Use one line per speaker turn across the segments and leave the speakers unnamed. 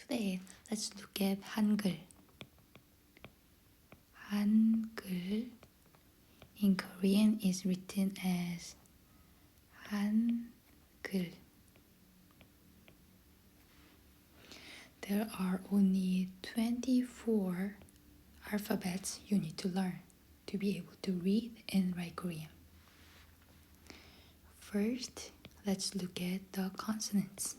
today, let's look at Hangul. Hangul in Korean is written as Hangul. There are only 24 alphabets you need to learn to be able to read and write Korean. First, let's look at the consonants.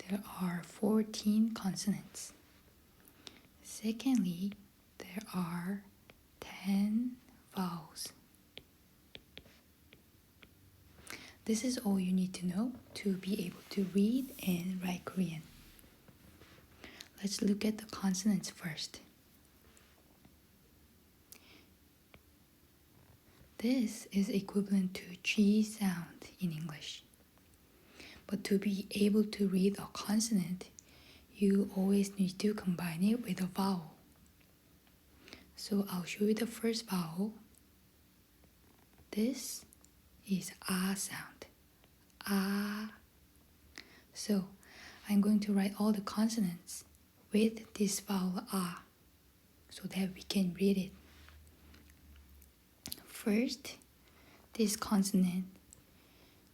There are 14 consonants. Secondly, there are 10 vowels. This is all you need to know to be able to read and write Korean. Let's look at the consonants first. This is equivalent to G sound in English. But to be able to read a consonant, you always need to combine it with a vowel. So I'll show you the first vowel. This is ah sound. Ah. So I'm going to write all the consonants with this vowel ah so that we can read it. First, this consonant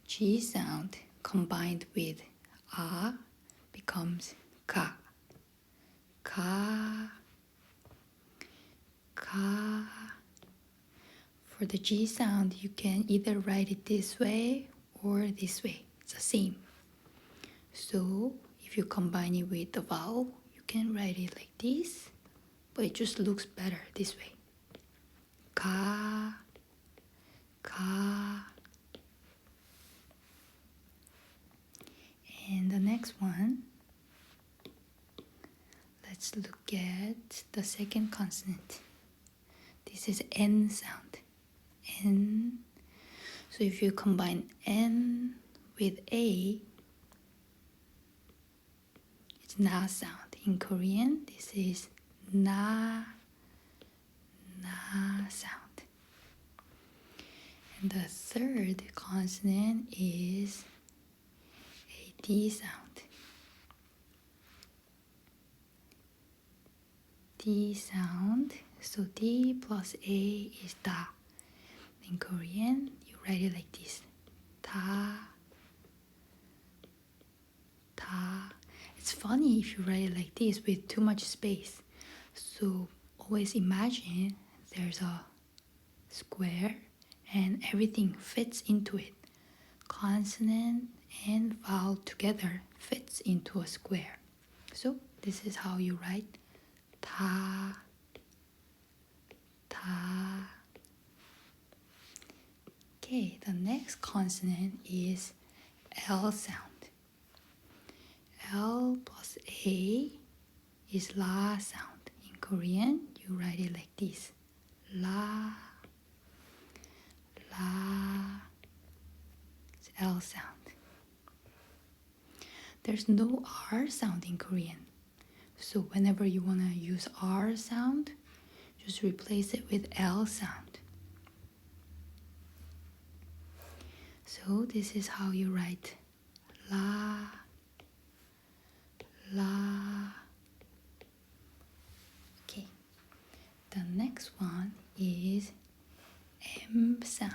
G sound combined with ah becomes ka. Ka. Ka. For the G sound, you can either write it this way or this way. It's the same. So if you combine it with the vowel, you can write it like this, but it just looks better this way. Ka. Ka. And the next one, let's look at the second consonant. This is N sound. N. So if you combine N with A, it's na sound. In Korean, this is na sound. And the third consonant is a D sound. D sound. So D plus A is da. In Korean, you write it like this. Ta. Ta. It's funny if you write it like this with too much space. So always imagine there's a square and everything fits into it. Consonant and vowel together fits into a square. So this is how you write ta, ta. Okay, the next consonant is L sound. L plus A is la sound. In Korean, you write it like this. La, la. It's L sound. There's no R sound in Korean. So whenever you want to use R sound, just replace it with L sound. So this is how you write la, la. Okay. The next one is M sound.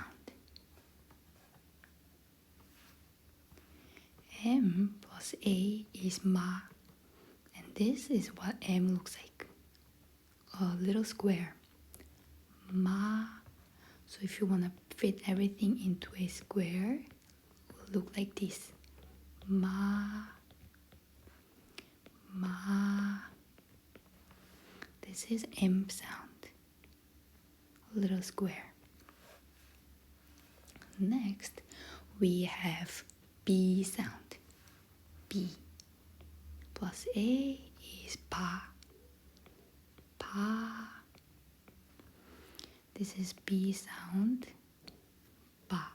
M plus A is ma. And this is what M looks like. A little square. Ma. So if you want to fit everything into a square, it will look like this. Ma. Ma. This is M sound. A little square. Next, we have B sound. B plus A is pa. Pa. This is B sound. Pa.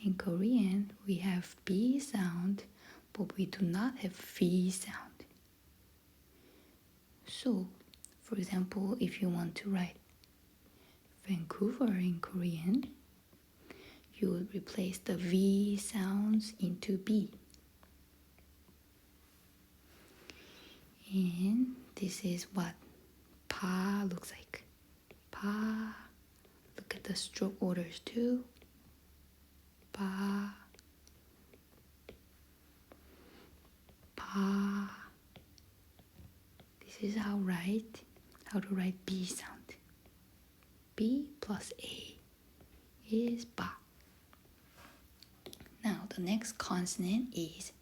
In Korean, we have B sound, but we do not have V sound. So, for example, if you want to write Vancouver in Korean, you would replace the V sounds into B. And this is what pa looks like. Pa. Look at the stroke orders too. Pa. Pa. This is how to write B sound. B plus A is ba. Now the next consonant is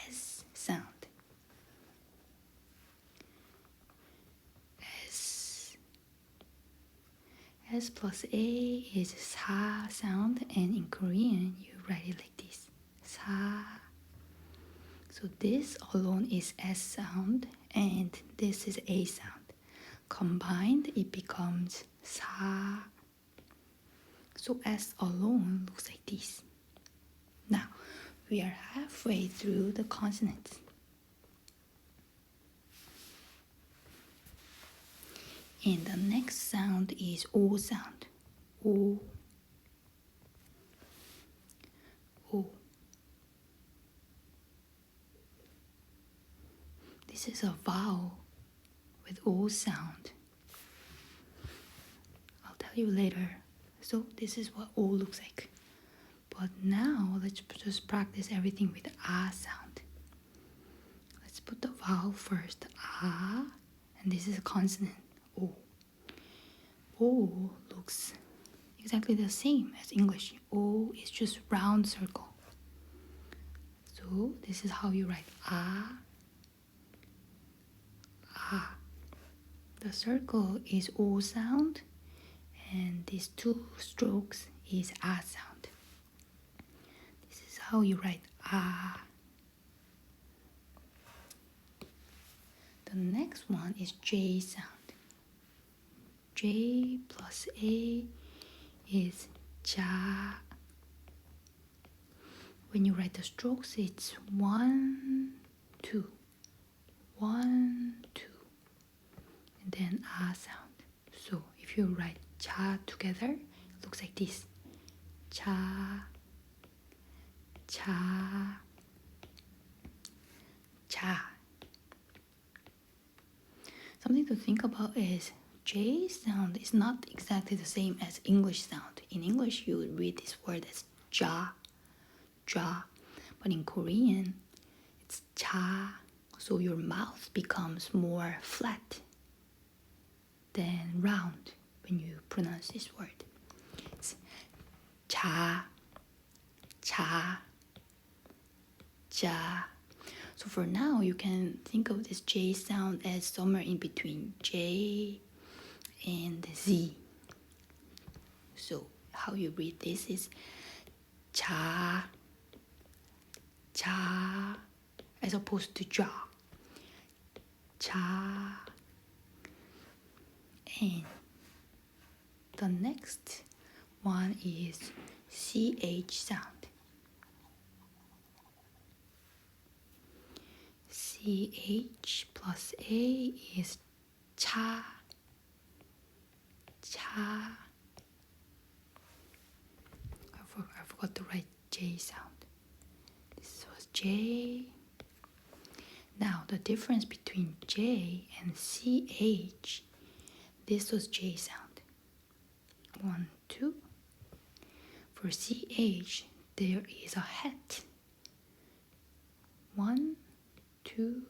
S sound. S plus A is sa sound, and in Korean you write it like this. Sa. So this alone is S sound and this is A sound. Combined it becomes sa. So S alone looks like this. Now we are halfway through the consonants. And the next sound is O sound. O. O. This is a vowel with O sound. I'll tell you later. So this is what O looks like. But now let's just practice everything with A sound. Let's put the vowel first. A. And this is a consonant. O. O looks exactly the same as English. O is just round circle. So this is how you write A. A. The circle is O sound, and these two strokes is A sound. This is how you write A. The next one is J sound. J plus A is ja. When you write the strokes, it's 1, 2, 1, 2, and then A sound. So if you write ja together, it looks like this. Ja, ja, ja. Something to think about is J sound is not exactly the same as English sound. In English, you would read this word as ja, ja, but in Korean, it's cha. So your mouth becomes more flat than round when you pronounce this word. It's cha, cha, ja. So for now, you can think of this J sound as somewhere in between J and Z. So how you read this is cha, cha, as opposed to ja. Cha. And the next one is CH sound. CH plus A is cha, cha. I forgot to write J sound. This was J. Now the difference between J and CH, this was J sound. 1, 2. For CH, there is a hat. 1, 2,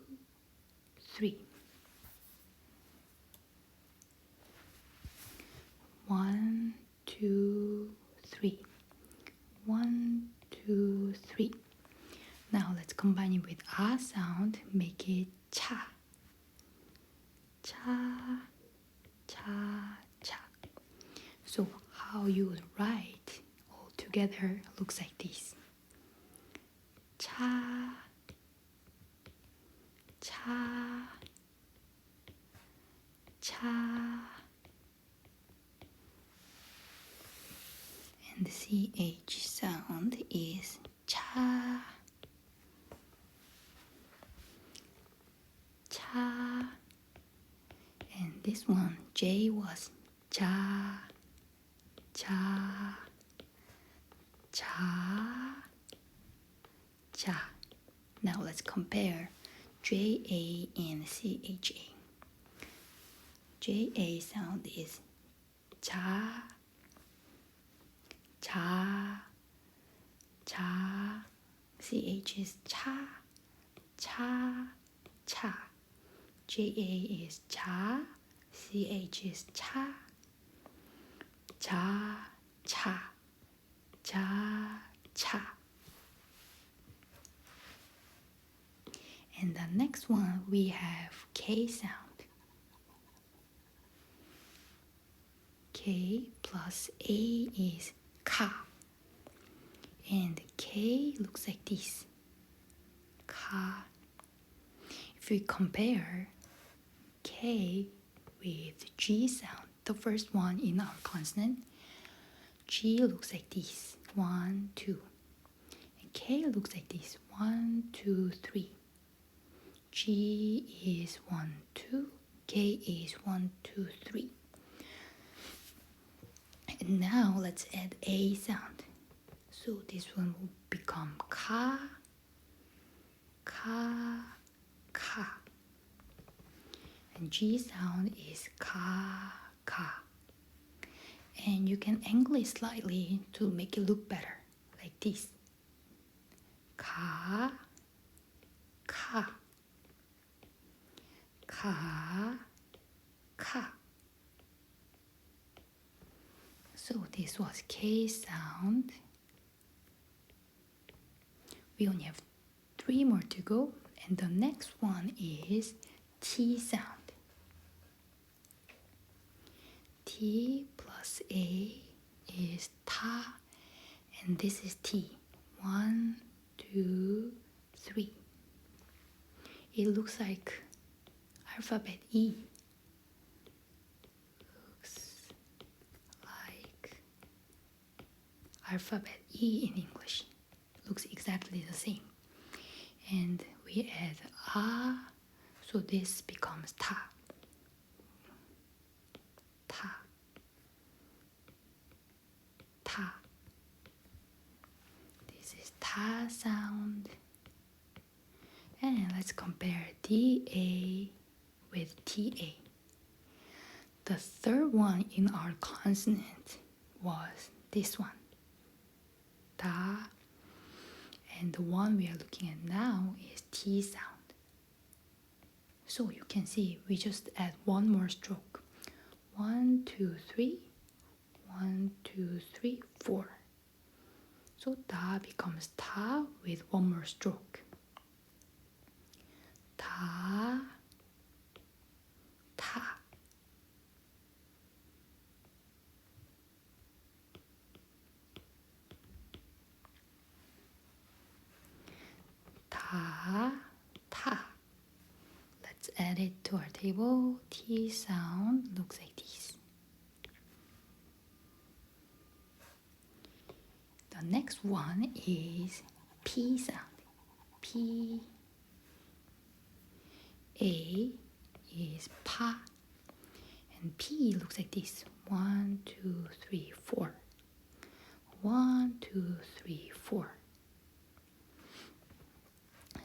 3. 1, 2, 3. 1, 2, 3. Now let's combine it with A sound, make it cha. Cha, cha, cha. So how you would write all together looks like this. Cha, cha, cha. And the CH sound is cha, cha. And this one, J was cha, cha, cha. cha, cha. Now let's compare J-A and C-H-A. J-A sound is cha, cha, cha. C-H is cha, cha, cha. J-A is cha, C-H is cha, cha, cha, cha, cha. And the next one we have K sound. K plus A is ka. And K looks like this. Ka. If we compare K with G sound, the first one in our consonant, G looks like this. 1, 2. And K looks like this. 1, 2, 3. G is 1, 2. K is 1, 2, 3. And now let's add A sound. So this one will become ka, ka, ka. And G sound is ka, ka. And you can angle it slightly to make it look better, like this. Ka, ka, ka, ka. So this was K sound. We only have 3 more to go, and the next one is T sound. T plus A is ta, and this is T. 1, 2, 3. It looks like alphabet E. Looks like alphabet E in English. Looks exactly the same. And we add a, so this becomes ta. Ta. Ta. This is ta sound. And let's compare DA with TA. The third one in our consonant was this one, ta. And the one we are looking at now is T sound. So you can see we just add one more stroke. 1, 2, 3. 1, 2, 3, 4. So ta becomes ta with one more stroke. Ta, ta. Ta, ta. Let's add it to our table. T sound looks like this. The next one is P sound. P. A is pa. And P looks like this. 1, 2, 3, 4. 1, 2, 3, 4.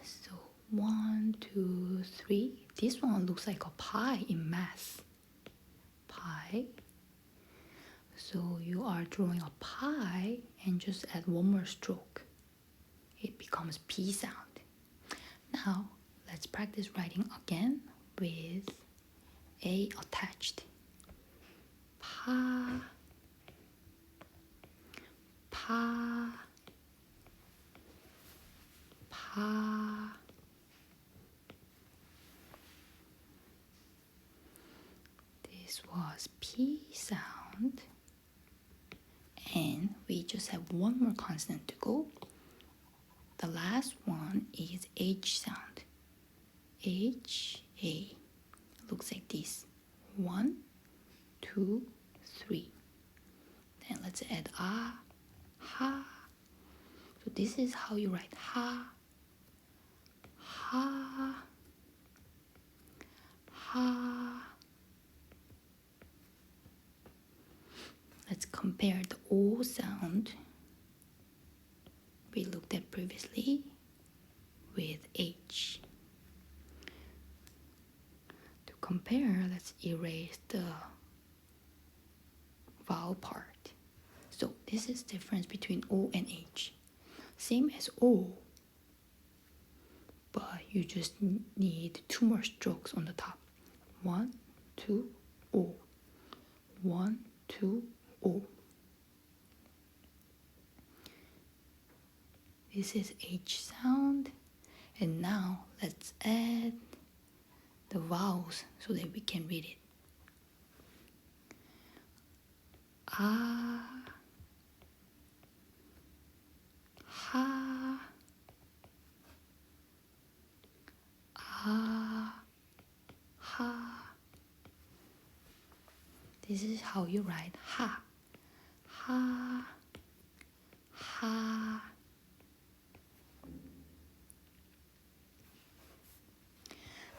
So 1, 2, 3. This one looks like a pie in math. Pie. So you are drawing a pie and just add one more stroke. It becomes P sound. Now let's practice writing again with A attached. Pa, pa, pa. This was P sound. And we just have one more consonant to go. The last one is H sound. H, A. Looks like this. 1, 2, 3. Then let's add a, ha. So this is how you write ha, ha, ha. Let's compare the O sound. previously with H. To compare, let's erase the vowel part. So this is the difference between O and H. Same as O, but you just need 2 more strokes on the top. 1, 2, O. 1, 2, O. This is H sound. And now let's add the vowels so that we can read it. Ah, ha, ah, ha. This is how you write ha, ha, ha.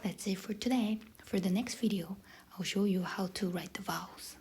That's it for today. For the next video, I'll show you how to write the vowels.